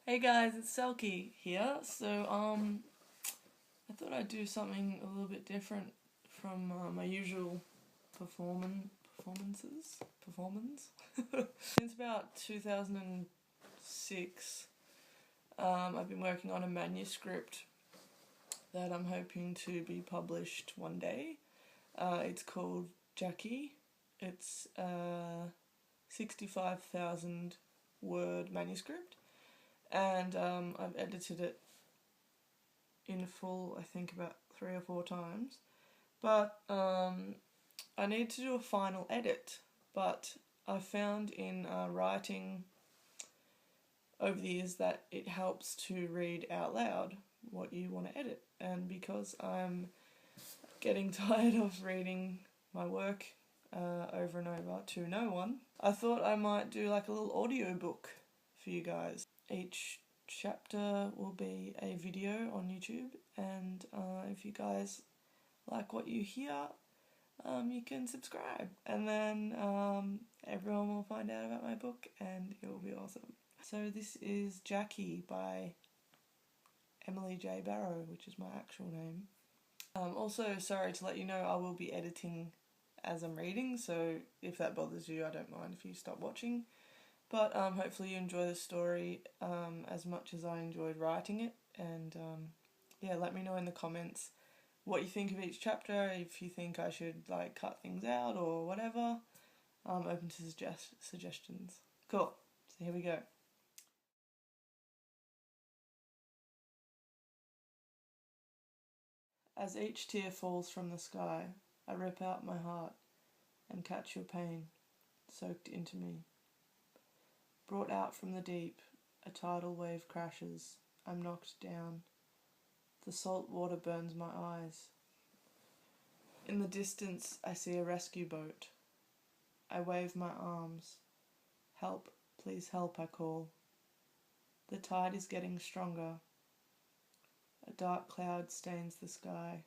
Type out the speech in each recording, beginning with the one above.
Hey guys, it's Selkie here. I thought I'd do something a little bit different from my usual performances. Since about 2006, I've been working on a manuscript that I'm hoping to be published one day. It's called Jackie. It's a 65,000 word manuscript. And I've edited it in full, I think, about 3 or 4 times. But I need to do a final edit. But I found in writing over the years that it helps to read out loud what you want to edit. And because I'm getting tired of reading my work over and over to no one, I thought I might do like a little audio book for you guys. Each chapter will be a video on YouTube, and if you guys like what you hear, you can subscribe, and then everyone will find out about my book and it will be awesome. So this is Jackie by Emily J. Barrow, which is my actual name. Also, sorry to let you know, I will be editing as I'm reading, so if that bothers you, I don't mind if you stop watching. But hopefully you enjoy the story as much as I enjoyed writing it. And yeah, let me know in the comments what you think of each chapter, if you think I should like cut things out or whatever. I'm open to suggestions. Cool, so here we go. As each tear falls from the sky, I rip out my heart and catch your pain, soaked into me. Brought out from the deep, a tidal wave crashes. I'm knocked down. The salt water burns my eyes. In the distance, I see a rescue boat. I wave my arms. Help, please help, I call. The tide is getting stronger. A dark cloud stains the sky.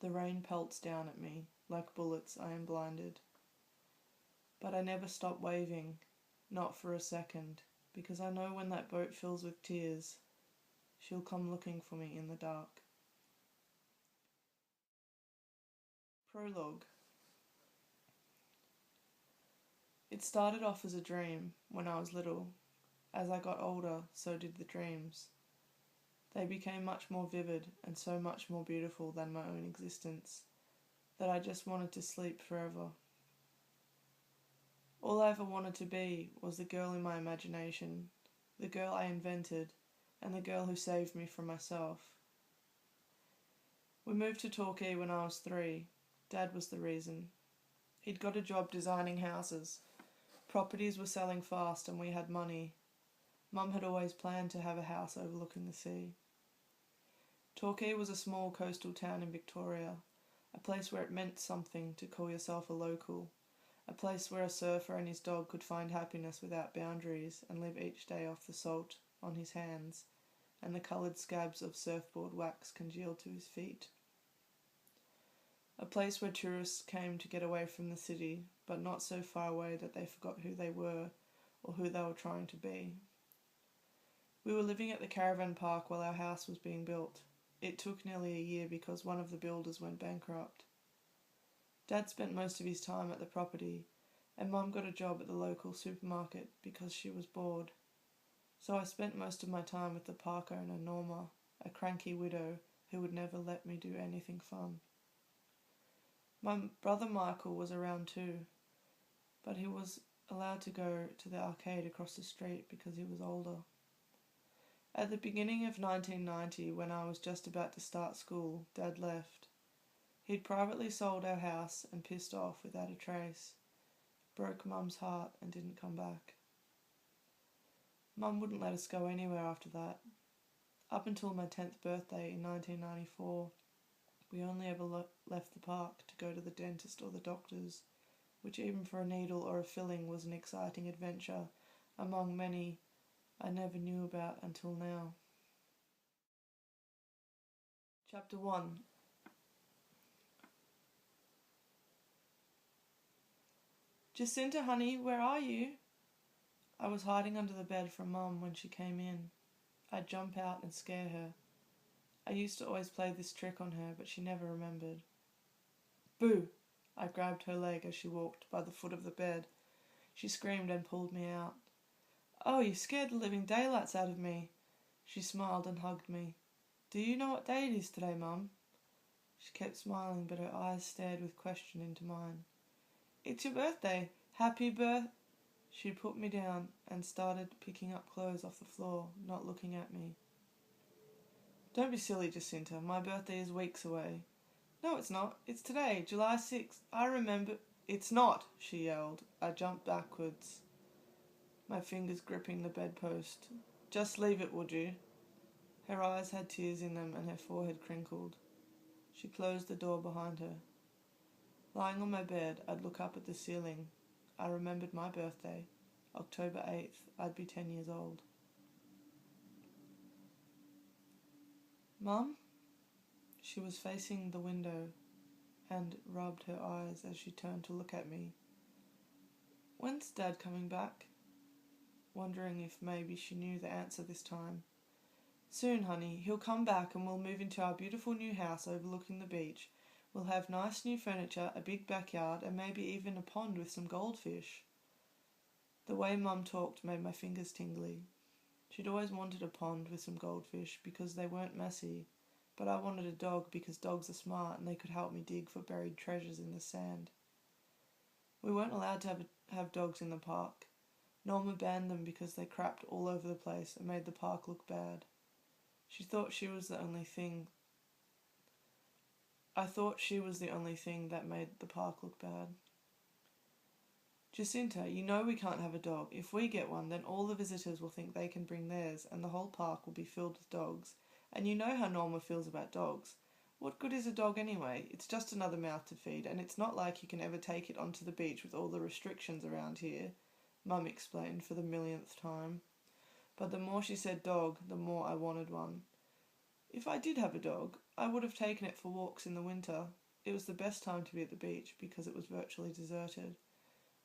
The rain pelts down at me. Like bullets, I am blinded. But I never stop waving, not for a second, because I know when that boat fills with tears, she'll come looking for me in the dark. Prologue. It started off as a dream when I was little. As I got older, so did the dreams. They became much more vivid and so much more beautiful than my own existence that I just wanted to sleep forever. All I ever wanted to be was the girl in my imagination, the girl I invented, and the girl who saved me from myself. We moved to Torquay when I was 3. Dad was the reason. He'd got a job designing houses. Properties were selling fast and we had money. Mum had always planned to have a house overlooking the sea. Torquay was a small coastal town in Victoria, a place where it meant something to call yourself a local, a place where a surfer and his dog could find happiness without boundaries and live each day off the salt on his hands and the coloured scabs of surfboard wax congealed to his feet. A place where tourists came to get away from the city, but not so far away that they forgot who they were or who they were trying to be. We were living at the caravan park while our house was being built. It took nearly a year because one of the builders went bankrupt. Dad spent most of his time at the property, and Mum got a job at the local supermarket because she was bored. So I spent most of my time with the park owner, Norma, a cranky widow who would never let me do anything fun. My brother Michael was around too, but he was allowed to go to the arcade across the street because he was older. At the beginning of 1990, when I was just about to start school, Dad left. He'd privately sold our house and pissed off without a trace, broke Mum's heart and didn't come back. Mum wouldn't let us go anywhere after that. Up until my 10th birthday in 1994, we only ever left the park to go to the dentist or the doctor's, which even for a needle or a filling was an exciting adventure among many I never knew about until now. Chapter 1. Jacinta, honey, where are you? I was hiding under the bed from Mum when she came in. I'd jump out and scare her. I used to always play this trick on her, but she never remembered. Boo! I grabbed her leg as she walked by the foot of the bed. She screamed and pulled me out. Oh, you scared the living daylights out of me. She smiled and hugged me. Do you know what day it is today, Mum? She kept smiling, but her eyes stared with question into mine. It's your birthday. Happy birth... She put me down and started picking up clothes off the floor, not looking at me. Don't be silly, Jacinta. My birthday is weeks away. No, it's not. It's today, July 6th. I remember... It's not, she yelled. I jumped backwards, my fingers gripping the bedpost. Just leave it, would you? Her eyes had tears in them and her forehead crinkled. She closed the door behind her. Lying on my bed, I'd look up at the ceiling. I remembered my birthday. October 8th, I'd be 10 years old. Mum? She was facing the window and rubbed her eyes as she turned to look at me. When's Dad coming back? Wondering if maybe she knew the answer this time. Soon, honey. He'll come back and we'll move into our beautiful new house overlooking the beach. We'll have nice new furniture, a big backyard, and maybe even a pond with some goldfish. The way Mum talked made my fingers tingly. She'd always wanted a pond with some goldfish because they weren't messy, but I wanted a dog because dogs are smart and they could help me dig for buried treasures in the sand. We weren't allowed to have dogs in the park. Norma banned them because they crapped all over the place and made the park look bad. She thought she was the only thing. I thought she was the only thing that made the park look bad. Jacinta, you know we can't have a dog. If we get one, then all the visitors will think they can bring theirs and the whole park will be filled with dogs. And you know how Norma feels about dogs. What good is a dog anyway? It's just another mouth to feed, and it's not like you can ever take it onto the beach with all the restrictions around here, Mum explained for the millionth time. But the more she said dog, the more I wanted one. If I did have a dog, I would have taken it for walks in the winter. It was the best time to be at the beach because it was virtually deserted.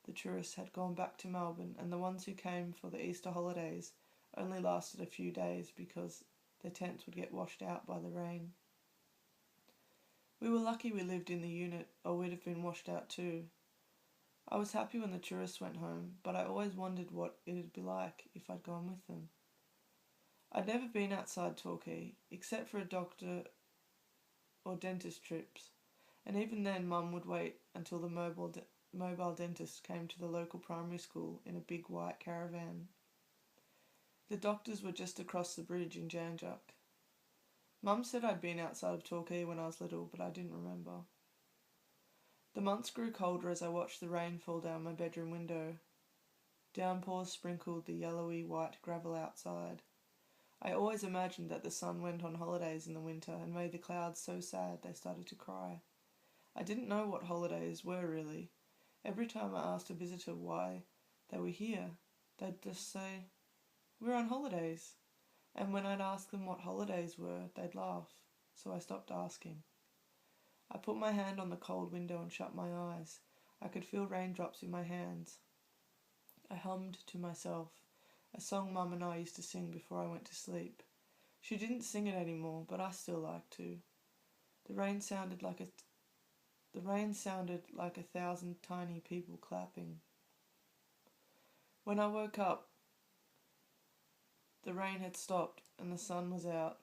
The tourists had gone back to Melbourne, and the ones who came for the Easter holidays only lasted a few days because their tents would get washed out by the rain. We were lucky we lived in the unit, or we'd have been washed out too. I was happy when the tourists went home, but I always wondered what it'd be like if I'd gone with them. I'd never been outside Torquay, except for a doctor or dentist trips, and even then Mum would wait until the mobile dentist came to the local primary school in a big white caravan. The doctors were just across the bridge in Jan Juc. Mum said I'd been outside of Torquay when I was little, but I didn't remember. The months grew colder as I watched the rain fall down my bedroom window. Downpours sprinkled the yellowy white gravel outside. I always imagined that the sun went on holidays in the winter and made the clouds so sad they started to cry. I didn't know what holidays were really. Every time I asked a visitor why they were here, they'd just say, "We're on holidays." And when I'd ask them what holidays were, they'd laugh, so I stopped asking. I put my hand on the cold window and shut my eyes. I could feel raindrops in my hands. I hummed to myself, a song Mum and I used to sing before I went to sleep. She didn't sing it anymore, but I still like to. The rain sounded like 1,000 tiny people clapping. When I woke up, the rain had stopped and the sun was out.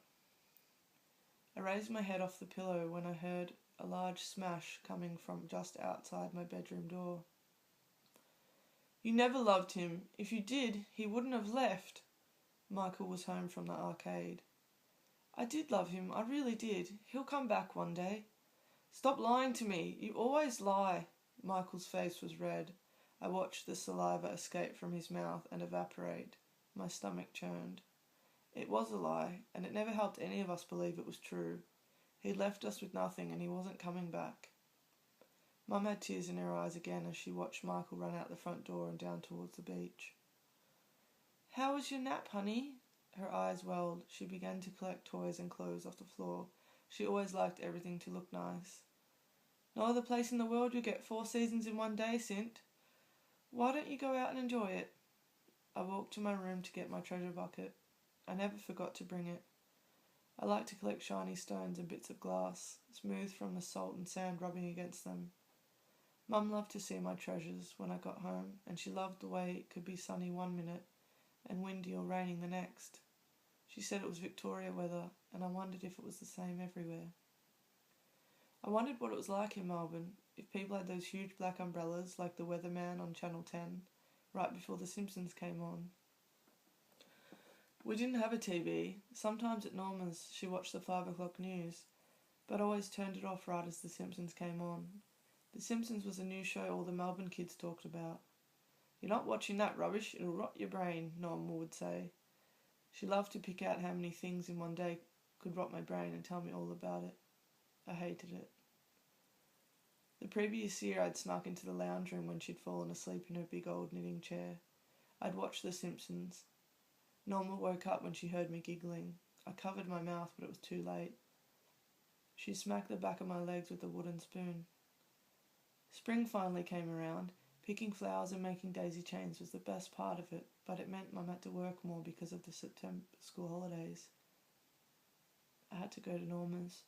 I raised my head off the pillow when I heard a large smash coming from just outside my bedroom door. "You never loved him. If you did, he wouldn't have left." Michael was home from the arcade. "I did love him, I really did. He'll come back one day." "Stop lying to me. You always lie." Michael's face was red. I watched the saliva escape from his mouth and evaporate. My stomach churned. It was a lie, and it never helped any of us believe it was true. He'd left us with nothing and he wasn't coming back. Mum had tears in her eyes again as she watched Michael run out the front door and down towards the beach. "How was your nap, honey?" Her eyes welled. She began to collect toys and clothes off the floor. She always liked everything to look nice. "No other place in the world you'll get 4 seasons in one day, Sint. Why don't you go out and enjoy it?" I walked to my room to get my treasure bucket. I never forgot to bring it. I like to collect shiny stones and bits of glass, smooth from the salt and sand rubbing against them. Mum loved to see my treasures when I got home, and she loved the way it could be sunny one minute and windy or raining the next. She said it was Victoria weather, and I wondered if it was the same everywhere. I wondered what it was like in Melbourne, if people had those huge black umbrellas like the weatherman on Channel 10, right before The Simpsons came on. We didn't have a TV. Sometimes at Norma's she watched the 5 o'clock news, but always turned it off right as The Simpsons came on. The Simpsons was a new show all the Melbourne kids talked about. "You're not watching that rubbish, it'll rot your brain," Norma would say. She loved to pick out how many things in one day could rot my brain and tell me all about it. I hated it. The previous year I'd snuck into the lounge room when she'd fallen asleep in her big old knitting chair. I'd watched The Simpsons. Norma woke up when she heard me giggling. I covered my mouth, but it was too late. She smacked the back of my legs with a wooden spoon. Spring finally came around. Picking flowers and making daisy chains was the best part of it, but it meant Mum had to work more because of the September school holidays. I had to go to Norma's.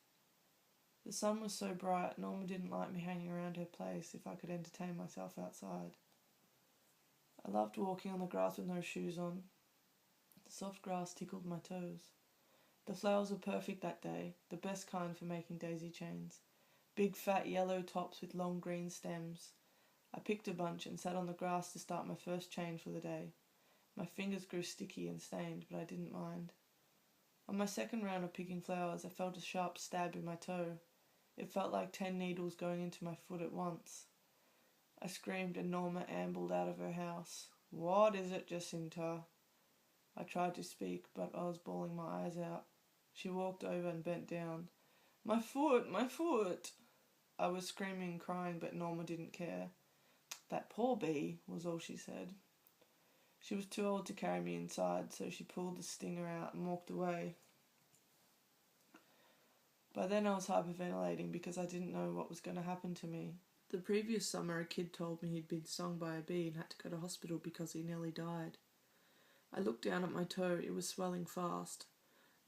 The sun was so bright, Norma didn't like me hanging around her place if I could entertain myself outside. I loved walking on the grass with no shoes on. The soft grass tickled my toes. The flowers were perfect that day, the best kind for making daisy chains. Big fat yellow tops with long green stems. I picked a bunch and sat on the grass to start my first chain for the day. My fingers grew sticky and stained, but I didn't mind. On my second round of picking flowers, I felt a sharp stab in my toe. It felt like 10 needles going into my foot at once. I screamed and Norma ambled out of her house. "What is it, Jacinta?" I tried to speak, but I was bawling my eyes out. She walked over and bent down. My foot! My foot!" I was screaming and crying, but Norma didn't care. "That poor bee," was all she said. She was too old to carry me inside, so she pulled the stinger out and walked away. By then I was hyperventilating because I didn't know what was going to happen to me. The previous summer a kid told me he'd been stung by a bee and had to go to hospital because he nearly died. I looked down at my toe, it was swelling fast.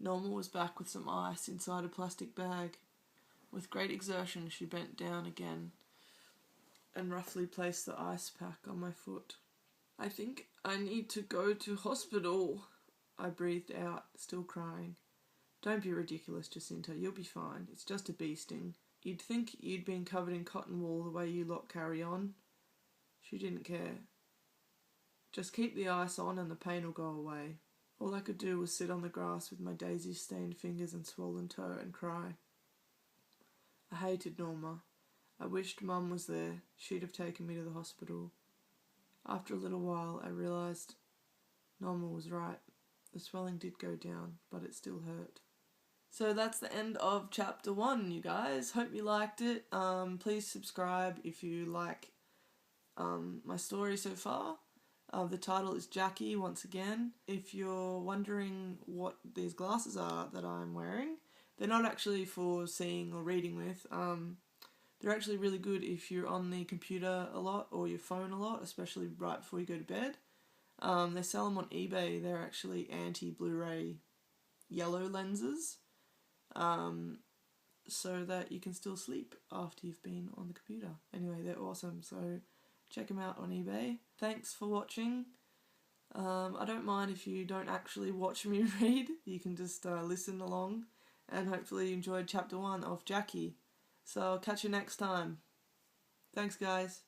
Norma was back with some ice inside a plastic bag. With great exertion she bent down again and roughly placed the ice pack on my foot. "I think I need to go to hospital," I breathed out, still crying. "Don't be ridiculous, Jacinta, you'll be fine. It's just a bee sting. You'd think you'd been covered in cotton wool the way you lot carry on." She didn't care. "Just keep the ice on and the pain will go away." All I could do was sit on the grass with my daisy-stained fingers and swollen toe and cry. I hated Norma. I wished Mum was there. She'd have taken me to the hospital. After a little while I realised Norma was right. The swelling did go down, but it still hurt. So that's the end of chapter 1, you guys. Hope you liked it. Please subscribe if you like my story so far. The title is Jackie, once again. If you're wondering what these glasses are that I'm wearing, they're not actually for seeing or reading with. They're actually really good if you're on the computer a lot or your phone a lot, especially right before you go to bed. They sell them on eBay. They're actually anti-Blu-ray yellow lenses, so that you can still sleep after you've been on the computer. Anyway, they're awesome, so check them out on eBay. Thanks for watching. I don't mind if you don't actually watch me read. You can just listen along, and hopefully you enjoyed chapter 1 of Jackie. So I'll catch you next time. Thanks, guys.